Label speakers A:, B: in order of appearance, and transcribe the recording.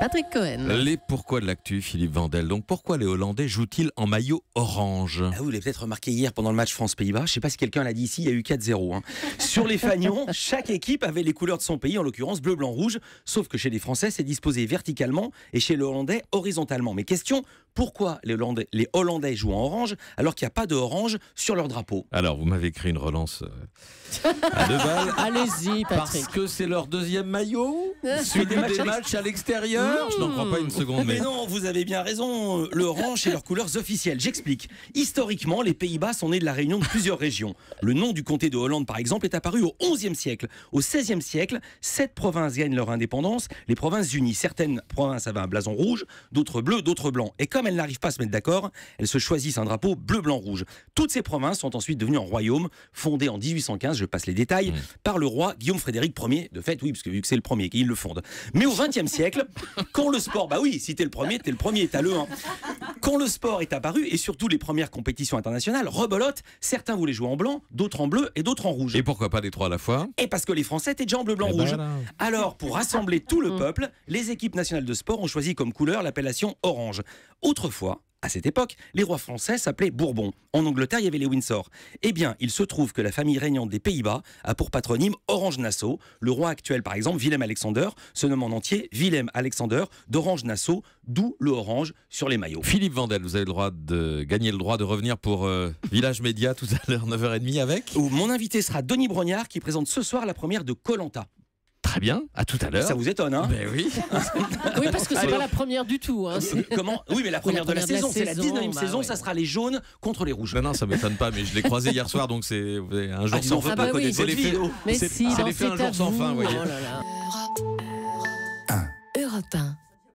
A: Patrick Cohen.
B: Les pourquoi de l'actu, Philippe Vandel. Donc pourquoi les Hollandais jouent-ils en maillot orange?
C: Ah, vous l'avez peut-être remarqué hier pendant le match France-Pays-Bas. Je ne sais pas si quelqu'un l'a dit ici, il y a eu 4-0. Sur les fanions, chaque équipe avait les couleurs de son pays, en l'occurrence bleu, blanc, rouge. Sauf que chez les Français, c'est disposé verticalement et chez les Hollandais, horizontalement. Mais question, pourquoi les Hollandais jouent en orange alors qu'il n'y a pas de orange sur leur drapeau?
B: Alors, vous m'avez écrit une relance à 2 balles.
A: Allez-y, Patrick.
B: Parce que c'est leur deuxième maillot suivi des matchs à l'extérieur. Je n'en crois pas une seconde.
C: Mais non, vous avez bien raison. L'orange, c'est leurs couleurs officielles. J'explique. Historiquement, les Pays-Bas sont nés de la réunion de plusieurs régions. Le nom du comté de Hollande, par exemple, est apparu au XIe siècle. Au XVIe siècle, 7 provinces gagnent leur indépendance, les provinces unies. Certaines provinces avaient un blason rouge, d'autres bleu, d'autres blancs. Et comme elles n'arrivent pas à se mettre d'accord, elles se choisissent un drapeau bleu, blanc, rouge. Toutes ces provinces sont ensuite devenues un royaume, fondé en 1815, je passe les détails, par le roi Guillaume Frédéric Ier. De fait, oui, parce que vu que c'est le premier qui le fonde. Mais au XXe siècle, quand le sport, bah oui, si t'es le premier, t'as le 1. Quand le sport est apparu, et surtout les premières compétitions internationales, rebelote, certains voulaient jouer en blanc, d'autres en bleu et d'autres en rouge.
B: Et pourquoi pas les trois à la fois?
C: Et parce que les Français étaient déjà en bleu, blanc, rouge. Alors, pour rassembler tout le peuple, les équipes nationales de sport ont choisi comme couleur l'appellation orange. Autrefois, à cette époque, les rois français s'appelaient Bourbon. En Angleterre, il y avait les Windsor. Eh bien, il se trouve que la famille régnante des Pays-Bas a pour patronyme Orange-Nassau. Le roi actuel, par exemple, Willem-Alexander, se nomme en entier Willem-Alexander d'Orange-Nassau, d'où le orange sur les maillots.
B: Philippe Vandel, vous avez le droit de gagner le droit de revenir pour Village Média tout à l'heure, 9h30 avec.
C: Où mon invité sera Denis Brognard qui présente ce soir la première de Koh-Lanta.
B: Très bien, à tout à l'heure.
C: Ça vous étonne, hein?
B: Ben oui.
A: Oui, parce que c'est pas la première du tout. Hein.
C: Comment? Oui, mais la première de la saison, c'est la 19e saison,
A: ouais.
C: ça sera les jaunes contre les rouges.
B: Non, ça m'étonne pas, mais je l'ai croisé hier soir, donc c'est un jour sans fin.
A: pas connaître
C: votre vidéo.
A: Mais
B: C'est
A: si,
B: l'effet un jour sans fin, vous voyez.
A: Oh là là. Europe 1.